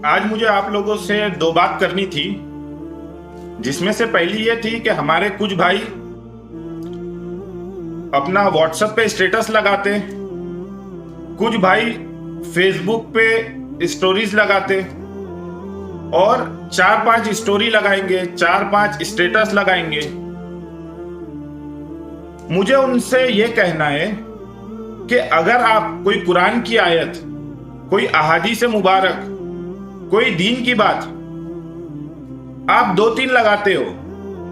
आज मुझे आप लोगों से दो बात करनी थी, जिसमें से पहली ये थी कि हमारे कुछ भाई अपना व्हाट्सएप पे स्टेटस लगाते, कुछ भाई फेसबुक पे स्टोरीज लगाते और 4-5 स्टोरी लगाएंगे, 4-5 स्टेटस लगाएंगे। मुझे उनसे यह कहना है कि अगर आप कोई कुरान की आयत, कोई अहादीस मुबारक, कोई दीन की बात आप 2-3 लगाते हो,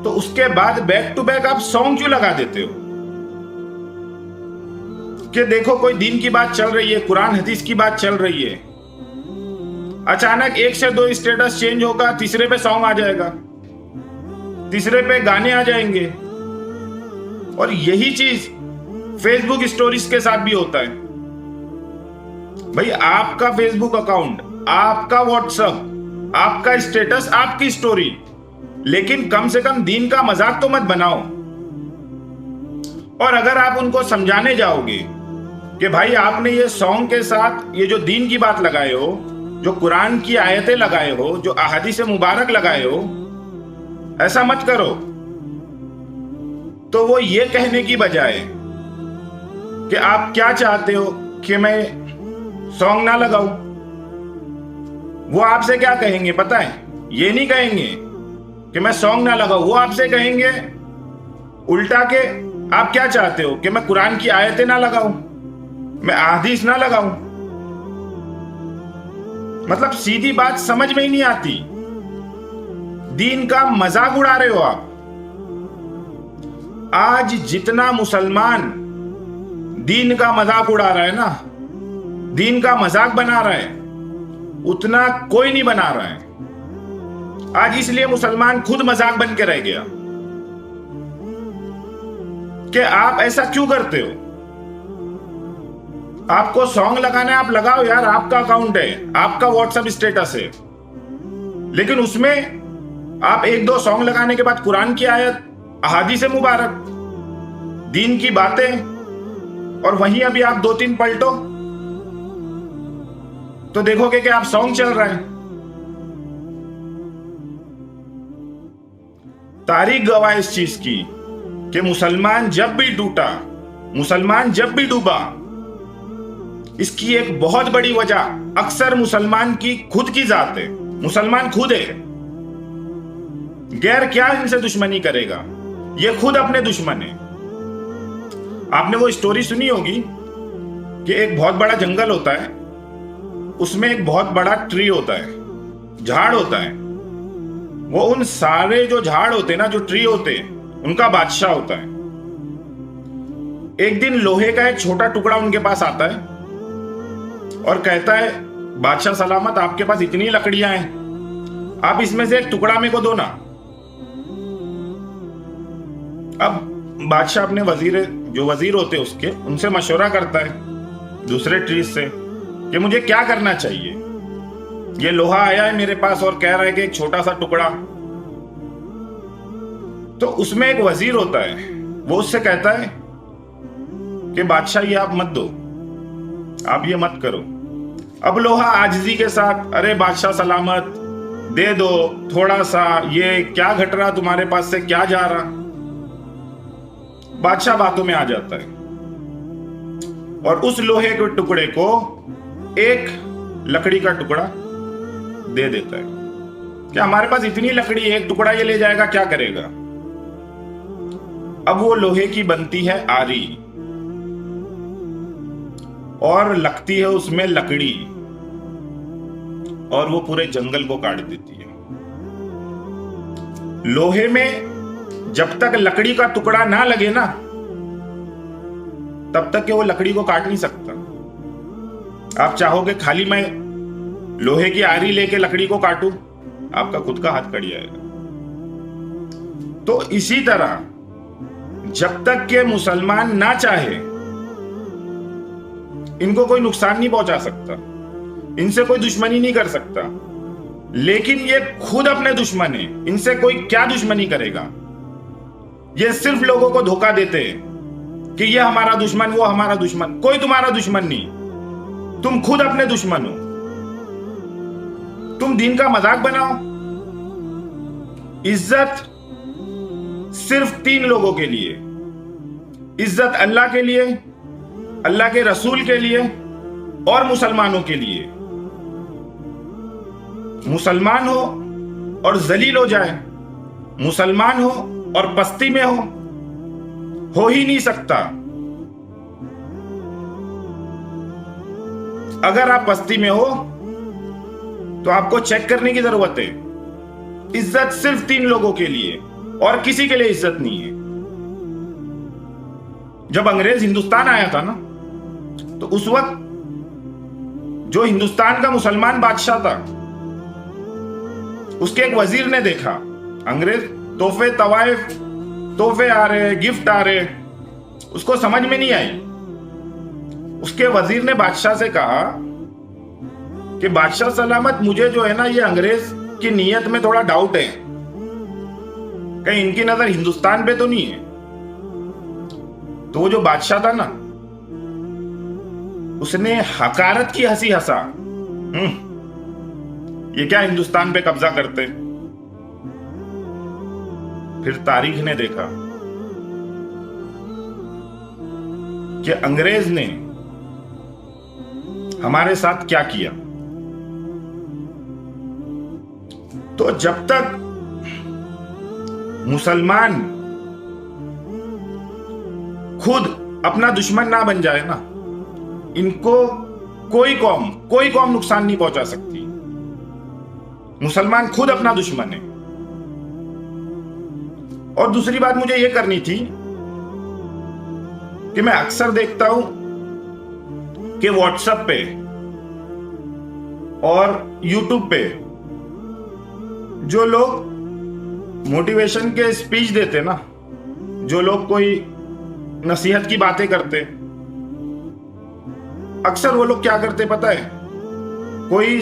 तो उसके बाद बैक टू बैक आप सॉन्ग क्यों लगा देते हो? कि देखो कोई दीन की बात चल रही है, कुरान हदीस की बात चल रही है, अचानक 1 से 2 स्टेटस चेंज होगा, तीसरे पे सॉन्ग आ जाएगा, तीसरे पे गाने आ जाएंगे। और यही चीज फेसबुक स्टोरीज के साथ भी होता है। भाई आपका फेसबुक अकाउंट, आपका व्हाट्सएप, आपका स्टेटस, आपकी स्टोरी, लेकिन कम से कम दीन का मजाक तो मत बनाओ। और अगर आप उनको समझाने जाओगे कि भाई आपने ये सॉन्ग के साथ ये जो दीन की बात लगाए हो, जो कुरान की आयतें लगाए हो, जो अहादीस मुबारक लगाए हो, ऐसा मत करो, तो वो ये कहने की बजाय कि आप क्या चाहते हो कि मैं सॉन्ग ना लगाऊं, वो आपसे क्या कहेंगे पता है? ये नहीं कहेंगे कि मैं सॉन्ग ना लगाऊं, वो आपसे कहेंगे उल्टा के आप क्या चाहते हो कि मैं कुरान की आयतें ना लगाऊं, मैं अहादीस ना लगाऊं। मतलब सीधी बात समझ में ही नहीं आती, दीन का मजाक उड़ा रहे हो आप। आज जितना मुसलमान दीन का मजाक उड़ा रहा है ना, दीन का मजाक बना रहा है, उतना कोई नहीं बना रहा है। आज इसलिए मुसलमान खुद मजाक बन के रह गया कि आप ऐसा क्यों करते हो? आपको सॉन्ग लगाना है, आप लगाओ यार, आपका अकाउंट है, आपका व्हाट्सएप स्टेटस है, लेकिन उसमें आप 1-2 सॉन्ग लगाने के बाद कुरान की आयत, अहादीस मुबारक, दीन की बातें, और वहीं अभी आप 2-3 पलटो तो देखोगे कि आप सॉन्ग चल रहा है। तारीख गवाह इस चीज की कि मुसलमान जब भी टूटा, मुसलमान जब भी डूबा, इसकी एक बहुत बड़ी वजह अक्सर मुसलमान की खुद की जात है। मुसलमान खुद है, गैर क्या इनसे दुश्मनी करेगा, ये खुद अपने दुश्मन है। आपने वो स्टोरी सुनी होगी कि एक बहुत बड़ा जंगल होता है, उसमें एक बहुत बड़ा ट्री होता है, झाड़ होता है। वो उन सारे जो झाड़ होते हैं ना, जो ट्री होते हैं, उनका बादशाह होता है। एक दिन लोहे का एक छोटा टुकड़ा उनके पास आता है और कहता है, बादशाह सलामत, आपके पास इतनी लकड़ियां हैं, आप इसमें से एक टुकड़ा मेरे को दो ना। अब बादशाह अपने जो वजीर होते हैं उसके, उनसे मशवरा करता है दूसरे ट्रीज से कि मुझे क्या करना चाहिए। ये लोहा आया है मेरे पास और कह रहा है कि एक छोटा सा टुकड़ा। तो उसमें एक वजीर होता है, वो उससे कहता है कि बादशाह ये आप मत दो, आप ये मत करो। अब लोहा आजिजी के साथ, अरे बादशाह सलामत, दे दो थोड़ा सा, ये क्या घट रहा तुम्हारे पास से, क्या जा रहा। बादशाह बातों में आ जाता है और उस लोहे के टुकड़े को एक लकड़ी का टुकड़ा दे देता है कि हमारे पास इतनी लकड़ी है, एक टुकड़ा ये ले जाएगा, क्या करेगा। अब वो लोहे की बनती है आरी और लगती है उसमें लकड़ी, और वो पूरे जंगल को काट देती है। लोहे में जब तक लकड़ी का टुकड़ा ना लगे ना, तब तक के वो लकड़ी को काट नहीं सकता। आप चाहोगे खाली मैं लोहे की आरी लेके लकड़ी को काटूं, आपका खुद का हाथ कट जाएगा। तो इसी तरह जब तक के मुसलमान ना चाहे, इनको कोई नुकसान नहीं पहुंचा सकता, इनसे कोई दुश्मनी नहीं कर सकता, लेकिन ये खुद अपने दुश्मन है, इनसे कोई क्या दुश्मनी करेगा। ये सिर्फ लोगों को धोखा देते हैं कि ये हमारा दुश्मन, वो हमारा दुश्मन। कोई तुम्हारा दुश्मन नहीं, तुम खुद अपने दुश्मन हो। तुम दीन का मजाक बनाओ। इज्जत सिर्फ 3 लोगों के लिए, इज्जत अल्लाह के लिए, अल्लाह के रसूल के लिए और मुसलमानों के लिए। मुसलमान हो और जलील हो जाए, मुसलमान हो और पस्ती में हो ही नहीं सकता। अगर आप पस्ती में हो तो आपको चेक करने की जरूरत है। इज्जत सिर्फ 3 लोगों के लिए और किसी के लिए इज्जत नहीं है। जब अंग्रेज हिंदुस्तान आया था ना, तो उस वक्त जो हिंदुस्तान का मुसलमान बादशाह था, उसके एक वजीर ने देखा अंग्रेज तोहफे तवाइफ तोहफे आ रहे, गिफ्ट आ रहे, उसको समझ में नहीं आई। उसके वजीर ने बादशाह से कहा कि बादशाह सलामत, मुझे जो है ना ये अंग्रेज की नीयत में थोड़ा डाउट है, कहीं इनकी नजर हिंदुस्तान पे तो नहीं है। तो वो जो बादशाह था ना, उसने हकारत की हंसी हंसा, ये क्या हिंदुस्तान पे कब्जा करते। फिर तारीख ने देखा कि अंग्रेज ने हमारे साथ क्या किया। तो जब तक मुसलमान खुद अपना दुश्मन ना बन जाए ना, इनको कोई कौम नुकसान नहीं पहुंचा सकती। मुसलमान खुद अपना दुश्मन है। और दूसरी बात मुझे यह करनी थी कि मैं अक्सर देखता हूं कि व्हाट्सएप पे और यूट्यूब पे जो लोग मोटिवेशन के स्पीच देते ना, जो लोग कोई नसीहत की बातें करते, अक्सर वो लोग क्या करते पता है, कोई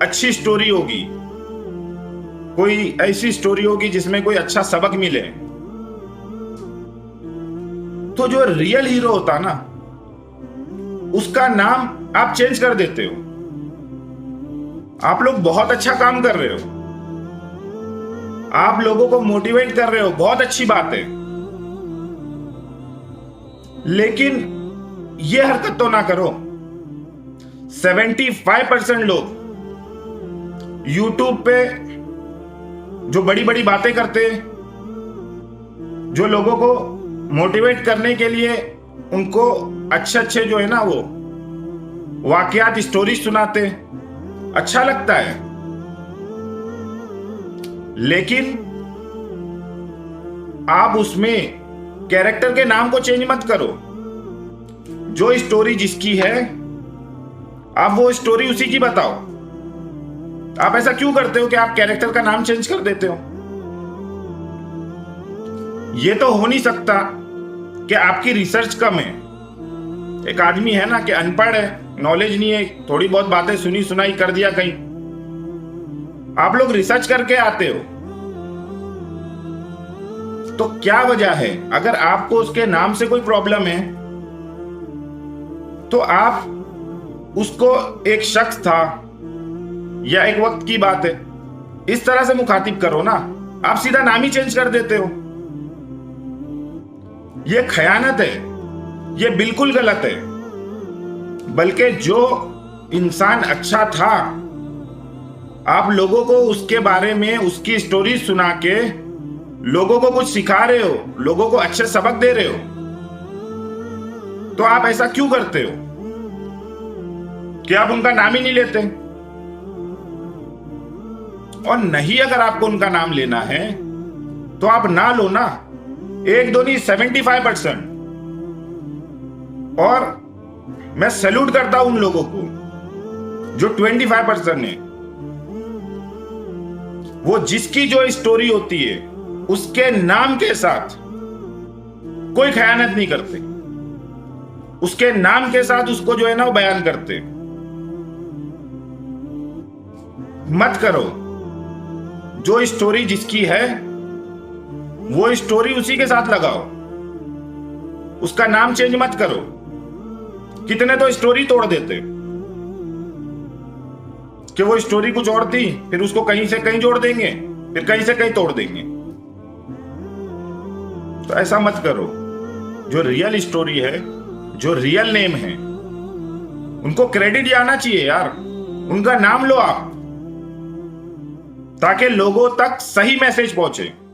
अच्छी स्टोरी होगी, कोई ऐसी स्टोरी होगी जिसमें कोई अच्छा सबक मिले, तो जो रियल हीरो होता ना, उसका नाम आप चेंज कर देते हो। आप लोग बहुत अच्छा काम कर रहे हो, आप लोगों को मोटिवेट कर रहे हो, बहुत अच्छी बात है, लेकिन यह हरकत तो ना करो। 75% लोग YouTube पे जो बड़ी बड़ी बातें करते, जो लोगों को मोटिवेट करने के लिए उनको अच्छे अच्छे जो है ना वो वाकयात स्टोरी सुनाते, अच्छा लगता है, लेकिन आप उसमें कैरेक्टर के नाम को चेंज मत करो। जो स्टोरी जिसकी है, आप वो स्टोरी उसी की बताओ। आप ऐसा क्यों करते हो कि आप कैरेक्टर का नाम चेंज कर देते हो? ये तो हो नहीं सकता कि आपकी रिसर्च कम है। एक आदमी है ना कि अनपढ़ है, नॉलेज नहीं है, थोड़ी बहुत बातें सुनी सुनाई कर दिया कहीं। आप लोग रिसर्च करके आते हो, तो क्या वजह है? अगर आपको उसके नाम से कोई प्रॉब्लम है, तो आप उसको एक शख्स था या एक वक्त की बात है, इस तरह से मुखातिब करो ना। आप सीधा नाम ही चेंज कर देते हो। यह खयानत है, यह बिल्कुल गलत है। बल्कि जो इंसान अच्छा था, आप लोगों को उसके बारे में उसकी स्टोरी सुना के लोगों को कुछ सिखा रहे हो, लोगों को अच्छे सबक दे रहे हो, तो आप ऐसा क्यों करते हो कि आप उनका नाम ही नहीं लेते? और नहीं, अगर आपको उनका नाम लेना है तो आप ना लो ना। 1 2 नहीं, 75%। और मैं सैल्यूट करता हूं उन लोगों को जो 25% है। वो जिसकी जो स्टोरी होती है उसके नाम के साथ कोई खयानत नहीं करते, उसके नाम के साथ उसको जो है ना वो बयान करते। मत करो। जो स्टोरी जिसकी है वो स्टोरी उसी के साथ लगाओ, उसका नाम चेंज मत करो। कितने तो स्टोरी तोड़ देते, कि वो स्टोरी कुछ और थी, फिर उसको कहीं से कहीं जोड़ देंगे, फिर कहीं से कहीं तोड़ देंगे। तो ऐसा मत करो। जो रियल स्टोरी है, जो रियल नेम है, उनको क्रेडिट आना चाहिए यार, उनका नाम लो आप, ताकि लोगों तक सही मैसेज पहुंचे।